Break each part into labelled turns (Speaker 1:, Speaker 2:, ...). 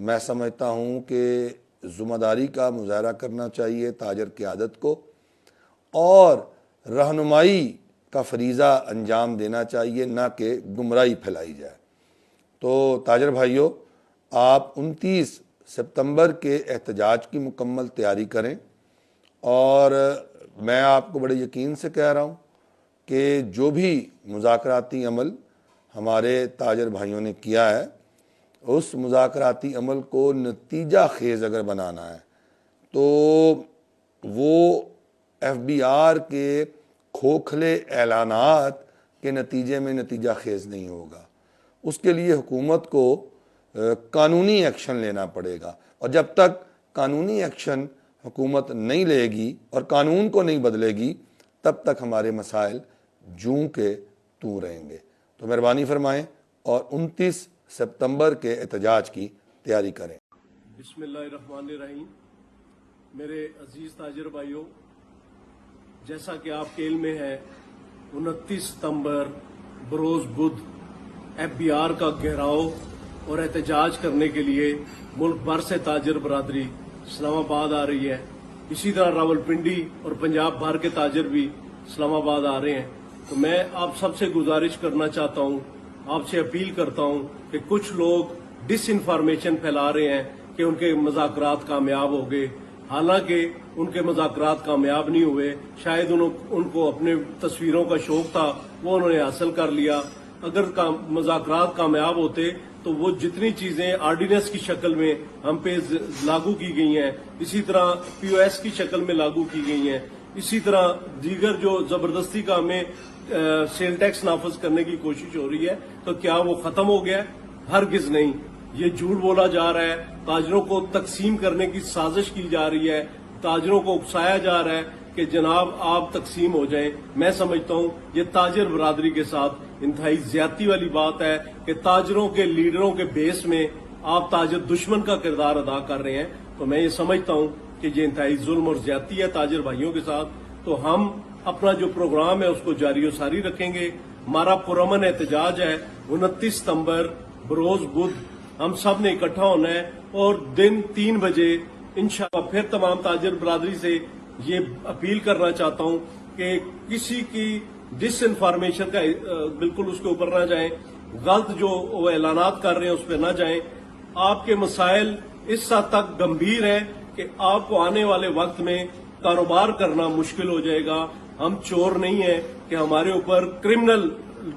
Speaker 1: میں سمجھتا ہوں کہ ذمہ داری کا مظاہرہ کرنا چاہیے تاجر قیادت کو، اور رہنمائی کا فریضہ انجام دینا چاہیے، نہ کہ گمراہی پھیلائی جائے۔ تو تاجر بھائیوں، آپ 29 سپتمبر کے احتجاج کی مکمل تیاری کریں، اور میں آپ کو بڑے یقین سے کہہ رہا ہوں کہ جو بھی مذاکراتی عمل ہمارے تاجر بھائیوں نے کیا ہے، اس مذاکراتی عمل کو نتیجہ خیز اگر بنانا ہے تو وہ ایف بی آر کے کھوکھلے اعلانات کے نتیجے میں نتیجہ خیز نہیں ہوگا۔ اس کے لیے حکومت کو قانونی ایکشن لینا پڑے گا، اور جب تک قانونی ایکشن حکومت نہیں لے گی اور قانون کو نہیں بدلے گی، تب تک ہمارے مسائل جوں کے توں رہیں گے۔ تو مہربانی فرمائیں اور 29 سپتمبر کے احتجاج کی تیاری کریں۔
Speaker 2: بسم اللہ الرحمن الرحیم۔ میرے عزیز تاجر بھائیوں، جیسا کہ آپ کے علم میں ہے، 29 ستمبر بروز بدھ ایف بی آر کا گھیراؤ اور احتجاج کرنے کے لیے ملک بھر سے تاجر برادری اسلام آباد آ رہی ہے۔ اسی طرح راولپنڈی اور پنجاب بھر کے تاجر بھی اسلام آباد آ رہے ہیں۔ تو میں آپ سب سے گزارش کرنا چاہتا ہوں، آپ سے اپیل کرتا ہوں کہ کچھ لوگ ڈس انفارمیشن پھیلا رہے ہیں کہ ان کے مذاکرات کامیاب ہو گئے، حالانکہ ان کے مذاکرات کامیاب نہیں ہوئے۔ شاید ان کو اپنے تصویروں کا شوق تھا، وہ انہوں نے حاصل کر لیا۔ اگر مذاکرات کامیاب ہوتے تو وہ جتنی چیزیں آرڈیننس کی شکل میں ہم پہ لاگو کی گئی ہیں، اسی طرح پی او ایس کی شکل میں لاگو کی گئی ہیں، اسی طرح دیگر جو زبردستی کا ہمیں سیل ٹیکس نافذ کرنے کی کوشش ہو رہی ہے، تو کیا وہ ختم ہو گیا؟ ہرگز نہیں۔ یہ جھوٹ بولا جا رہا ہے، تاجروں کو تقسیم کرنے کی سازش کی جا رہی ہے، تاجروں کو اکسایا جا رہا ہے کہ جناب آپ تقسیم ہو جائیں۔ میں سمجھتا ہوں یہ تاجر برادری کے ساتھ انتہائی زیادتی والی بات ہے کہ تاجروں کے لیڈروں کے بیس میں آپ تاجر دشمن کا کردار ادا کر رہے ہیں۔ تو میں یہ سمجھتا ہوں کہ یہ انتہائی ظلم اور زیادتی ہے تاجر بھائیوں کے ساتھ۔ تو ہم اپنا جو پروگرام ہے اس کو جاری و ساری رکھیں گے۔ ہمارا پرامن احتجاج ہے 29 ستمبر بروز بدھ، ہم سب نے اکٹھا ہونا ہے، اور دن 3 بجے انشاءاللہ پھر تمام تاجر برادری سے یہ اپیل کرنا چاہتا ہوں کہ کسی کی ڈس انفارمیشن کا بالکل اس کے اوپر نہ جائیں، غلط جو وہ اعلانات کر رہے ہیں اس پہ نہ جائیں۔ آپ کے مسائل اس حد تک گمبھیر ہیں کہ آپ کو آنے والے وقت میں کاروبار کرنا مشکل ہو جائے گا۔ ہم چور نہیں ہیں کہ ہمارے اوپر کرمنل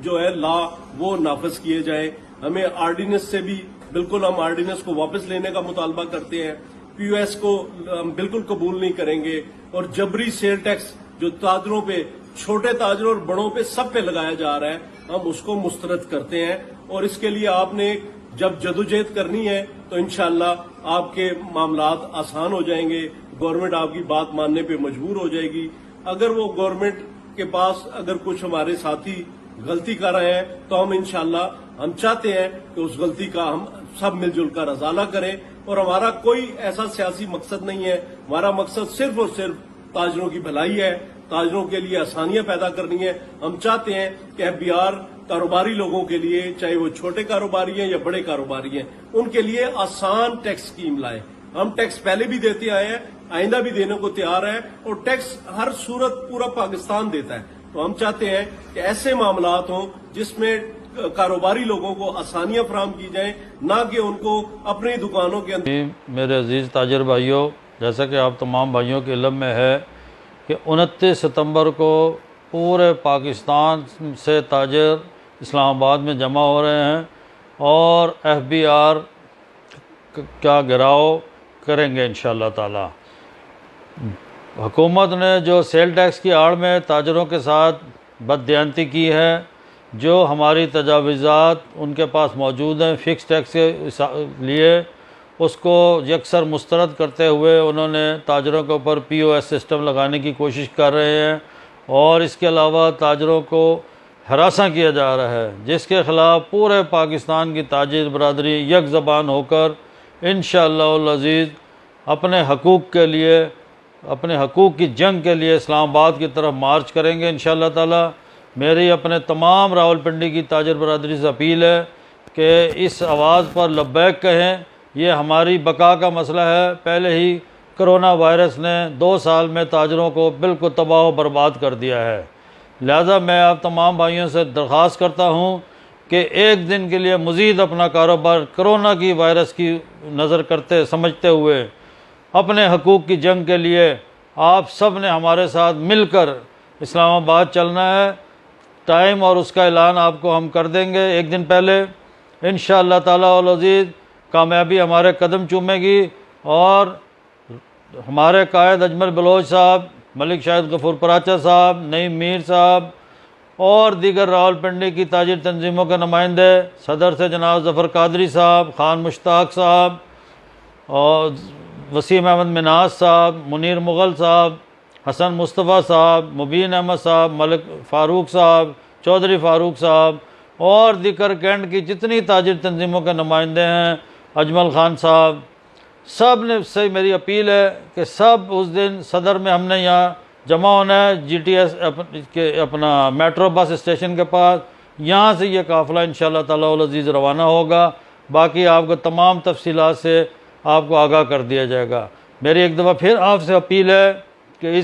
Speaker 2: جو ہے لا وہ نافذ کیے جائیں۔ ہمیں آرڈیننس سے بھی بالکل، ہم آرڈیننس کو واپس لینے کا مطالبہ کرتے ہیں۔ پی او ایس کو ہم بالکل قبول نہیں کریں گے، اور جبری سیل ٹیکس جو تاجروں پہ، چھوٹے تاجروں اور بڑوں پہ سب پہ لگایا جا رہا ہے، ہم اس کو مسترد کرتے ہیں۔ اور اس کے لیے آپ نے جب جدوجہد کرنی ہے تو انشاءاللہ آپ کے معاملات آسان ہو جائیں گے، گورنمنٹ آپ کی بات ماننے پہ مجبور ہو جائے گی۔ اگر وہ گورنمنٹ کے پاس اگر کچھ ہمارے ساتھی غلطی کر رہے ہیں تو ہم انشاءاللہ ہم چاہتے ہیں کہ اس غلطی کا ہم سب مل جل کر ازالہ کریں، اور ہمارا کوئی ایسا سیاسی مقصد نہیں ہے۔ ہمارا مقصد صرف اور صرف تاجروں کی بھلائی ہے، تاجروں کے لیے آسانیاں پیدا کرنی ہے۔ ہم چاہتے ہیں کہ ایف بی آر کاروباری لوگوں کے لیے، چاہے وہ چھوٹے کاروباری ہیں یا بڑے کاروباری ہیں، ان کے لیے آسان ٹیکس اسکیم لائے۔ ہم ٹیکس پہلے بھی دیتے آئے ہیں، آئندہ بھی دینے کو تیار ہیں، اور ٹیکس ہر صورت پورا پاکستان دیتا ہے۔ تو ہم چاہتے ہیں کہ ایسے معاملات ہوں جس میں کاروباری لوگوں کو آسانیاں فراہم کی جائیں، نہ کہ ان کو اپنی دکانوں کے اندر۔
Speaker 3: میرے عزیز تاجر بھائیوں، جیسا کہ آپ تمام بھائیوں کے علم میں ہے کہ 29 ستمبر کو پورے پاکستان سے تاجر اسلام آباد میں جمع ہو رہے ہیں اور ایف بی آر کا گھیراؤ کریں گے انشاءاللہ تعالی۔ حکومت نے جو سیل ٹیکس کی آڑ میں تاجروں کے ساتھ بددیانتی کی ہے، جو ہماری تجاویزات ان کے پاس موجود ہیں فکس ٹیکس کے لیے، اس کو یکسر مسترد کرتے ہوئے انہوں نے تاجروں کے اوپر پی او ایس سسٹم لگانے کی کوشش کر رہے ہیں، اور اس کے علاوہ تاجروں کو ہراساں کیا جا رہا ہے، جس کے خلاف پورے پاکستان کی تاجر برادری یک زبان ہو کر انشاءاللہ العزیز اپنے حقوق کے لیے، اپنے حقوق کی جنگ کے لیے اسلام آباد کی طرف مارچ کریں گے انشاءاللہ تعالی۔ میری اپنے تمام راولپنڈی کی تاجر برادری سے اپیل ہے کہ اس آواز پر لبیک کہیں یہ ہماری بقا کا مسئلہ ہے۔ پہلے ہی کرونا وائرس نے 2 سال میں تاجروں کو بالکل تباہ و برباد کر دیا ہے۔ لہذا میں آپ تمام بھائیوں سے درخواست کرتا ہوں کہ ایک دن کے لیے مزید اپنا کاروبار کرونا کی وائرس کی نظر کرتے سمجھتے ہوئے اپنے حقوق کی جنگ کے لیے آپ سب نے ہمارے ساتھ مل کر اسلام آباد چلنا ہے۔ ٹائم اور اس کا اعلان آپ کو ہم کر دیں گے ایک دن پہلے۔ انشاءاللہ تعالی العزیز کامیابی ہمارے قدم چومے گی، اور ہمارے قائد اجمل بلوچ صاحب، ملک شاہد غفور پراچا صاحب، نعیم میر صاحب اور دیگر راولپنڈی کی تاجر تنظیموں کے نمائندے، صدر سے جناب ظفر قادری صاحب، خان مشتاق صاحب اور وسیم احمد مناز صاحب، منیر مغل صاحب، حسن مصطفیٰ صاحب، مبین احمد صاحب، ملک فاروق صاحب، چودھری فاروق صاحب اور دیگر کینٹ کی جتنی تاجر تنظیموں کے نمائندے ہیں، اجمل خان صاحب، سب نے سے میری اپیل ہے کہ سب اس دن صدر میں ہم نے یہاں جمع ہونا ہے، جی ٹی ایس کے اپنا میٹرو بس اسٹیشن کے پاس۔ یہاں سے یہ قافلہ انشاءاللہ تعالی العزیز روانہ ہوگا۔ باقی آپ کو تمام تفصیلات سے آپ کو آگاہ کر دیا جائے گا۔ میری ایک دفعہ پھر آپ سے اپیل ہے کہ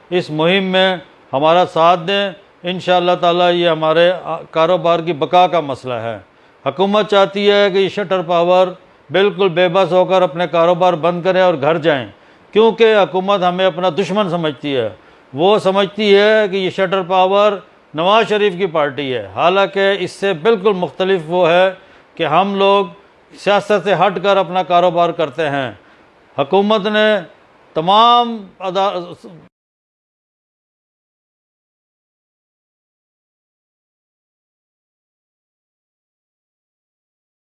Speaker 3: اس مہم میں ہمارا ساتھ دیں۔ انشاءاللہ تعالی یہ ہمارے کاروبار کی بقا کا مسئلہ ہے۔ حکومت چاہتی ہے کہ یہ شٹر پاور بالکل بے بس ہو کر اپنے کاروبار بند کریں اور گھر جائیں، کیونکہ حکومت ہمیں اپنا دشمن سمجھتی ہے۔ وہ سمجھتی ہے کہ یہ شٹر پاور نواز شریف کی پارٹی ہے، حالانکہ اس سے بالکل مختلف وہ ہے کہ ہم لوگ سیاست سے ہٹ کر اپنا کاروبار کرتے ہیں۔ حکومت نے تمام